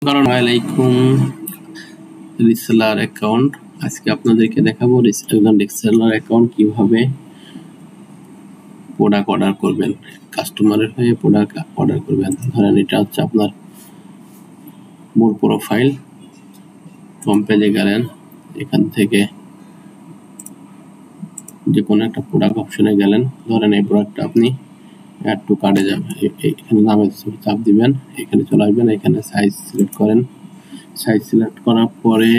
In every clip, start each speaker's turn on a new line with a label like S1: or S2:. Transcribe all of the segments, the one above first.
S1: আসসালামাইকুম reseller account. আজকে আপনাদেরকে দেখাবো রিসেলার অ্যাকাউন্ট কিভাবে প্রোডাক্ট অর্ডার করবেন, কাস্টমারের হয়ে প্রোডাক্ট অর্ডার করবেন। ধরেন এটা হচ্ছে আপনার মূল প্রোফাইল, হোম পেজে গেলেন, এখান থেকে যে কোনো একটা প্রোডাক্ট অপশনে গেলেন। ধরেন এই প্রোডাক্টটা আপনি অ্যাড টু কার্টে যাবেন, এখানে নামের চাপ দিবেন, এখানে চলে আসবেন, এখানে সাইজ সিলেক্ট করেন। সাইজ সিলেক্ট করার পরে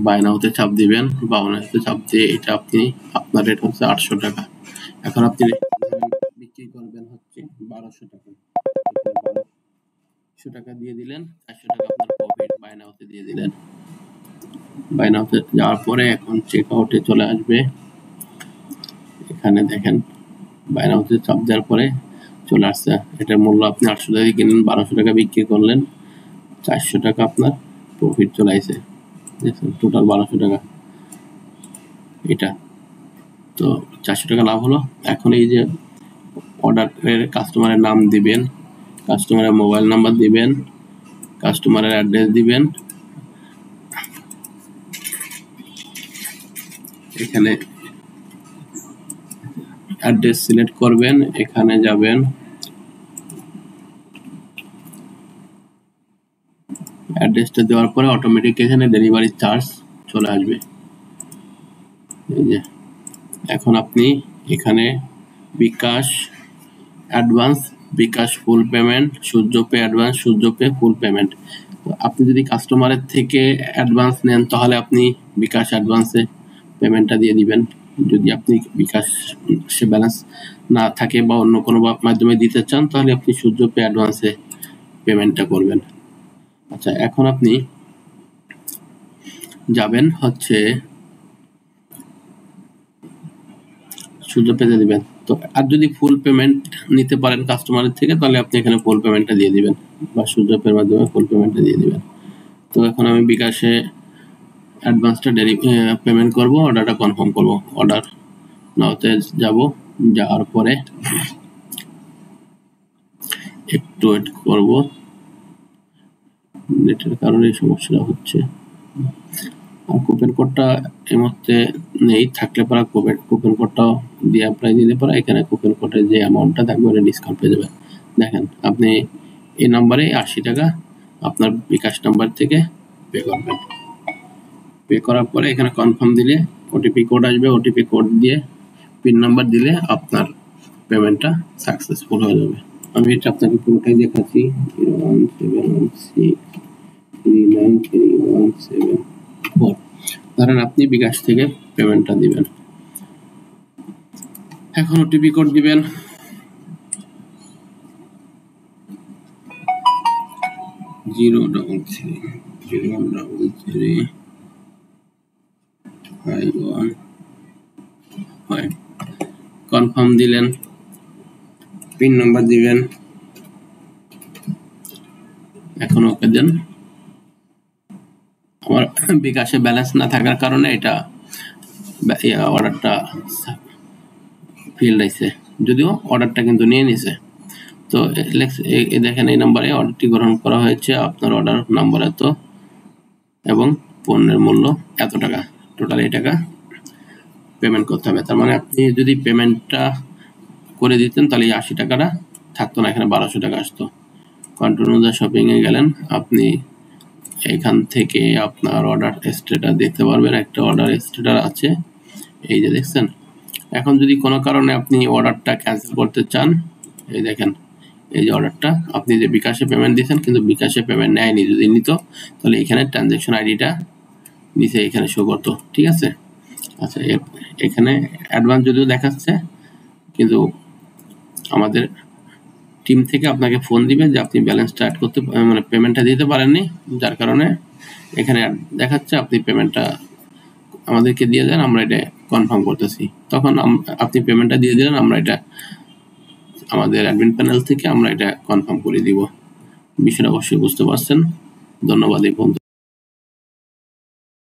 S1: বাই নাওতে চাপ দিবেন, বাউনাতে চাপ দিয়ে এটা আপনি আপনার রেট হচ্ছে 800 টাকা। এখন আপনি বিক্রি করবেন হচ্ছে 1200 টাকা। 1200 টাকা দিয়ে দিলেন, 400 টাকা আপনার প্রফিট বাই নাওতে দিয়ে দিলেন। বাই নাওতে যাওয়ার পরে এখন চেক আউটে চলে আসবে। এখানে দেখেন বাই নাওতে চাপ দেওয়ার পরে চলে আসছে। এটার মূল্য আপনি 800 টাকা কিনলেন, 1200 টাকা বিক্রি করলেন, 400 টাকা আপনার প্রফিট চলে আসছে। দেখছেন টোটাল 1200 টাকা। এটা তো 400 টাকা লাভ হলো। এখন এই যে অর্ডারের কাস্টমারের নাম দিবেন, কাস্টমারের মোবাইল নাম্বার দিবেন, কাস্টমারের অ্যাড্রেস দিবেন। এখানে অ্যাড্রেস সিলেক্ট করবেন, এখানে যাবেন, অ্যাড্রেসটা দেওয়ার পরে অটোমেটিক এখানে ডেলিভারি চার্জ চলে আসবে। এই যে এখন আপনি এখানে বিকাশ অ্যাডভান্স, বিকাশ ফুল পেমেন্ট, সূর্য পে অ্যাডভান্স, সূর্য পে ফুল পেমেন্ট। তো আপনি যদি কাস্টমারের থেকে অ্যাডভান্স নেন তাহলে আপনি বিকাশ অ্যাডভান্সে পেমেন্টটা দিয়ে দিবেন। যদি আপনি বিকাশ সে ব্যালেন্স না থাকে বা অন্য কোনো মাধ্যমে দিতে চান তাহলে আপনি সূর্য পে অ্যাডভান্সে পেমেন্টটা করবেন। আচ্ছা, এখন আপনি যাবেন হচ্ছে সূর্য পেতে দিবেন। তো আর যদি ফুল পেমেন্ট নিতে পারেন কাস্টমারের থেকে তাহলে আপনি এখানে ফুল পেমেন্টটা দিয়ে দিবেন বা সূর্য পের মাধ্যমে ফুল পেমেন্টটা দিয়ে দিবেন। তো এখন আমি বিকাশে অ্যাডভান্সটা পেমেন্ট করব, অর্ডারটা কনফার্ম করব। অর্ডার নাওতে যাব, যাওয়ার পরে একটু ওয়েট করব, নেটের কারণে সমস্যা হচ্ছে। আর কুপন কোডটা এই মুহূর্তে নেই, থাকলে পরে কুপন কোডটাও দিয়ে অ্যাপ্লাই দিতে পারে। এখানে কুপন কোডের যে অ্যামাউন্টটা থাকবে ওটা ডিসকাউন্ট পেয়ে যাবেন। দেখেন আপনি এই নাম্বারে 80 টাকা আপনার বিকাশ নাম্বার থেকে পে করবেন। পে করার পরে এখানে কনফার্ম দিলে ওটিপি কোড আসবে, ওটিপি কোড দিয়ে পিন নাম্বার দিলে আপনার পেমেন্টটা সাকসেসফুল হয়ে যাবে। আমি এটা আপনাকে পুরোটাই দেখাচ্ছি। 01716393174। ধরেন আপনি বিকাশ থেকে পেমেন্টটা দিবেন। এখন ওটিপি কোড দিবেন, কনফার্ম দিলেন, পিন নাম্বার দিবেন, এখন ওকে দেন। আমার বিকাশে ব্যালেন্স না থাকার কারণে এটা অর্ডারটা ফেল হয়েছে, যদিও অর্ডারটা কিন্তু নিয়ে নিছে। তো দেখেন এই নাম্বারে অর্ডারটি গ্রহণ করা হয়েছে, আপনার অর্ডার নাম্বার এত এবং পণ্যের মূল্য এত টাকা, টোটাল এই টাকা পেমেন্ট করতে হবে। তার মানে আপনি যদি পেমেন্টটা করে দিতেন তাহলে এই 80 টাকাটা থাকতো না, এখানে 1200 টাকা আসতো। কন্টিনিউ দ্য শপিংয়ে গেলেন, আপনি এখান থেকে আপনার অর্ডার স্ট্যাটাস দেখতে পারবেন। একটা অর্ডার স্ট্যাটাস আছে, এই যে দেখছেন। এখন যদি কোনো কারণে আপনি অর্ডারটা ক্যান্সেল করতে চান, এই দেখেন এই যে অর্ডারটা আপনি যে বিকাশে পেমেন্ট দিয়েছেন কিন্তু বিকাশে পেমেন্ট নেয়নি, যদি নিত তাহলে এখানে ট্রানজ্যাকশন আইডিটা নিচে এখানে শো করতো, ঠিক আছে। আচ্ছা, এখানে অ্যাডভান্স যদিও দেখাচ্ছে কিন্তু আমাদের টিম থেকে আপনাকে ফোন দিবে যে আপনি ব্যালেন্সটা অ্যাড করতে মানে পেমেন্টটা দিতে পারেননি, যার কারণে এখানে দেখাচ্ছে আপনি পেমেন্টটা আমাদেরকে দিয়ে দেন, আমরা এটা কনফার্ম করতেছি। তখন আপনি পেমেন্টটা দিয়ে দিলেন, আমরা এটা আমাদের অ্যাডমিন প্যানেল থেকে আমরা এটা কনফার্ম করে দিব। বিষয়টা অবশ্যই বুঝতে পারছেন। ধন্যবাদ। এই বন্ধু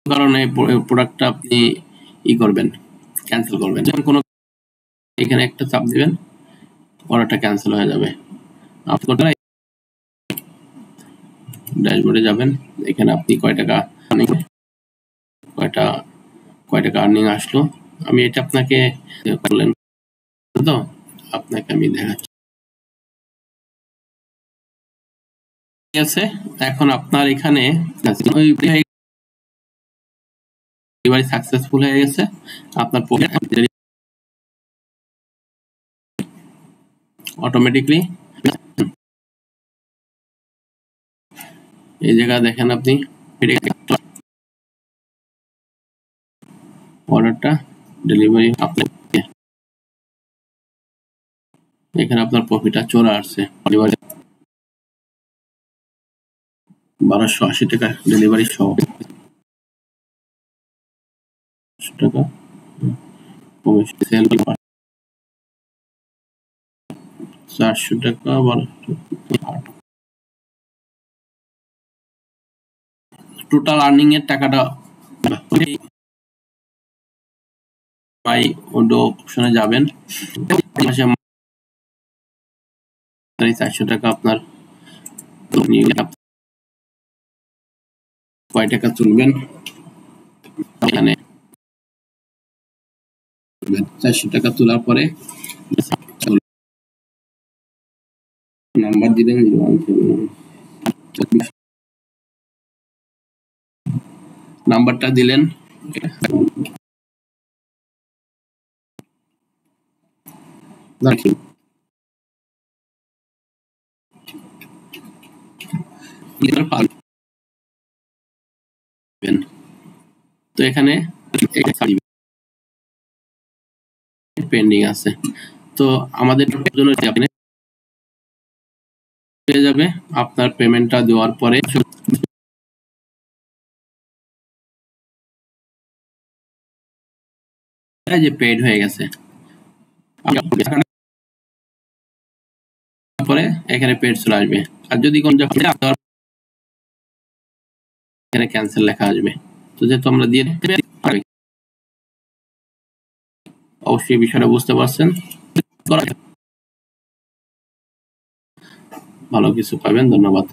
S1: কারণে প্রোডাক্টটা আপনি করবেন, ক্যান্সেল করবেন, যেমন কোনো এখানে একটা চাপ দিবেন, অর্ডারটা ক্যান্সেল হয়ে যাবে। আপনারা ড্যাশবোর্ডে যাবেন, এখানে আপনি কয় টাকা আর্নিং আসলো, আমি এটা আপনাকে বললেন তো, আপনাকে আমি দেখাচ্ছি। ঠিক আছে, এখন আপনার এখানে সাকসেসফুল হয়ে গেছে, আপনার অটোমেটিকলি এই জায়গা দেখেন আপনি অর্ডারটা ডেলিভারি আপনার এখানে আপনার প্রফিটটা চলে আসছে। ডেলিভারি 1280 টাকা ডেলিভারি সহ টাকা সেল 400 টাকা 12 টোটাল আর্নিং এর টাকাটা বাই ওডো অপশনে যাবেন, 400 টাকা আপনার কয় টাকা তুলবেন, এখানে 400 টাকা তোলার পরে নাম্বার দিলেন, নাম্বারটা দিলেন, তো এখানে পেন্ডিং আছে, তো আমাদের জন্য হয়ে যাবে আপনার পেমেন্টটা দেওয়ার পরে যে পেড হয়ে গেছে, পরে এখানে পেড চলে আসবে, আর যদি কোন এখানে ক্যান্সেল লেখা আসবে, তো যেহেতু আমরা দিয়ে অবশ্যই বিষয়টা বুঝতে পারছেন, ভালো কিছু পাবেন। ধন্যবাদ।